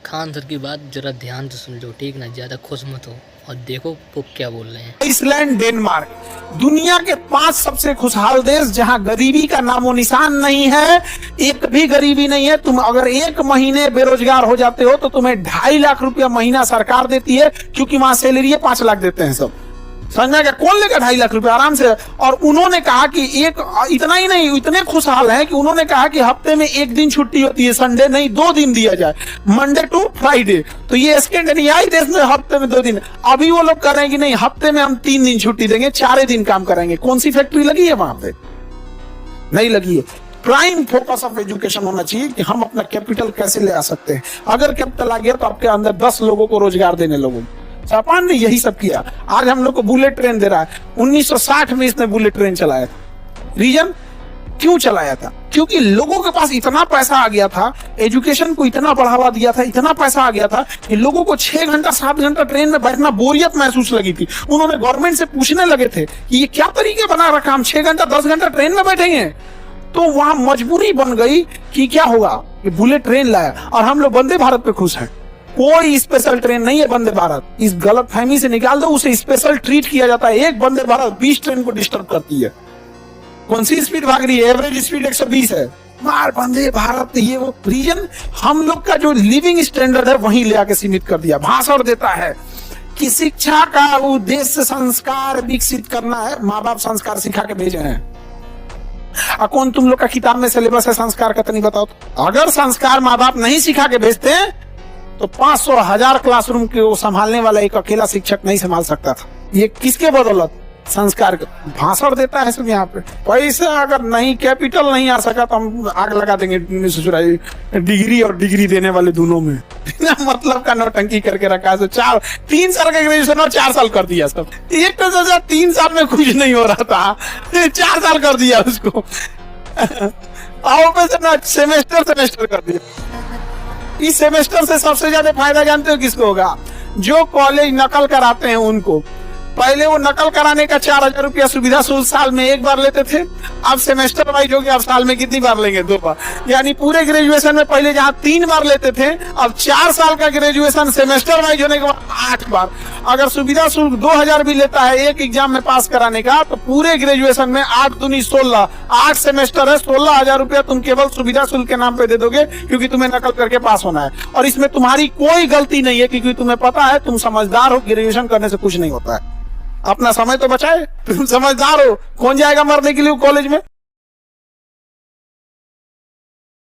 Khan sir की बात जरा ध्यान से सुन लो, ठीक ना, ज्यादा खुश मत हो और देखो वो क्या बोल रहे हैं। आइसलैंड, डेनमार्क दुनिया के 5 सबसे खुशहाल देश जहां गरीबी का नामो निशान नहीं है, एक भी गरीबी नहीं है। तुम अगर 1 महीने बेरोजगार हो जाते हो तो तुम्हें 2.5 लाख रुपया महीना सरकार देती है, क्योंकि वहां सैलरी 5 लाख देते हैं सब। समझना क्या, कौन लेगा 2.5 लाख रुपए आराम से। और उन्होंने कहा कि इतना ही नहीं, इतने खुशहाल है कि उन्होंने कहा कि हफ्ते में 1 दिन छुट्टी होती है, संडे नहीं 2 दिन दिया जाए, मंडे टू फ्राइडे। तो ये स्कैंडिनेवियाई देश में हफ्ते में 2 दिन। अभी वो लोग कर रहे हैं कि नहीं, हफ्ते में हम 3 दिन छुट्टी देंगे, 4 दिन काम कराएंगे। कौन सी फैक्ट्री लगी है वहां पे? नहीं लगी है। प्राइम फोकस ऑफ एजुकेशन होना चाहिए कि हम अपना कैपिटल कैसे ले आ सकते हैं। अगर कैपिटल आ गया तो आपके अंदर 10 लोगों को रोजगार देने लोगों। जापान ने यही सब किया। आज हम लोग को बुलेट ट्रेन दे रहा है। 1960 में इसने बुलेट ट्रेन चलाया था। रीजन क्यों चलाया था? क्योंकि लोगों के पास इतना पैसा आ गया था, एजुकेशन को इतना बढ़ावा दिया था, इतना पैसा आ गया था कि लोगों को 6 घंटा 7 घंटा ट्रेन में बैठना बोरियत महसूस लगी थी। उन्होंने गवर्नमेंट से पूछने लगे थे कि ये क्या तरीके बना रखा, हम 6 घंटा 10 घंटा ट्रेन में बैठेंगे। तो वहां मजबूरी बन गई कि क्या होगा, कि बुलेट ट्रेन लाया। और हम लोग वंदे भारत पे खुश हैं। कोई स्पेशल ट्रेन नहीं है वंदे भारत, इस गलत फहमी से निकाल दो। उसे स्पेशल ट्रीट किया जाता है। एक वंदे भारत 20 ट्रेन को डिस्टर्ब करती है। कौन सी स्पीड भाग रही है? एवरेज स्पीड 120 है। मार वंदे भारत, ये वो रीजन हम लोग का जो लिविंग स्टैंडर्ड है वहीं ले आके सीमित कर दिया। भाषण देता है कि शिक्षा का उद्देश्य संस्कार विकसित करना है। माँ बाप संस्कार सिखा के भेजे हैं। कौन तुम लोग का किताब में सिलेबस है संस्कार का? तो नहीं बताओ। अगर संस्कार माँ बाप नहीं सिखा के भेजते हैं तो 500,000 क्लासरूम को संभालने वाला एक अकेला शिक्षक नहीं संभाल सकता था। ये किसके बदौलत? संस्कार का। भाषण देता है सब यहाँ पे। पैसा अगर नहीं, कैपिटल नहीं आ सका तो हम आग लगा देंगे डिग्री और डिग्री देने वाले दोनों में। मतलब का नौटंकी करके रखा है। 3 साल का ग्रेजुएशन और 4 साल कर दिया सब। एक तो 3 साल में कुछ नहीं हो रहा था, 4 साल कर दिया उसको। सेमेस्टर कर दिया। इस सेमेस्टर से सबसे ज्यादा फायदा जानते हो किसको होगा? जो कॉलेज नकल कराते हैं उनको। पहले वो नकल कराने का 4,000 रुपया सुविधा शुल्क साल में 1 बार लेते थे। अब सेमेस्टर वाइज हो गया, अब साल में कितनी बार लेंगे? 2 बार। यानी पूरे ग्रेजुएशन में पहले जहां 3 बार लेते थे, अब 4 साल का ग्रेजुएशन सेमेस्टर वाइज होने के बाद 8 बार। अगर सुविधा शुल्क 2,000 भी लेता है एक एग्जाम में पास कराने का, तो पूरे ग्रेजुएशन में 8 दूनी 16, 8 सेमेस्टर है, 16,000 रुपया तुम केवल सुविधा शुल्क के नाम पे दे दोगे, क्योंकि तुम्हें नकल करके पास होना है। और इसमें तुम्हारी कोई गलती नहीं है, क्योंकि तुम्हें पता है, तुम समझदार हो, ग्रेजुएशन करने से कुछ नहीं होता है। अपना समय तो बचाए, तुम समझदार हो। कौन जाएगा मरने के लिए कॉलेज में?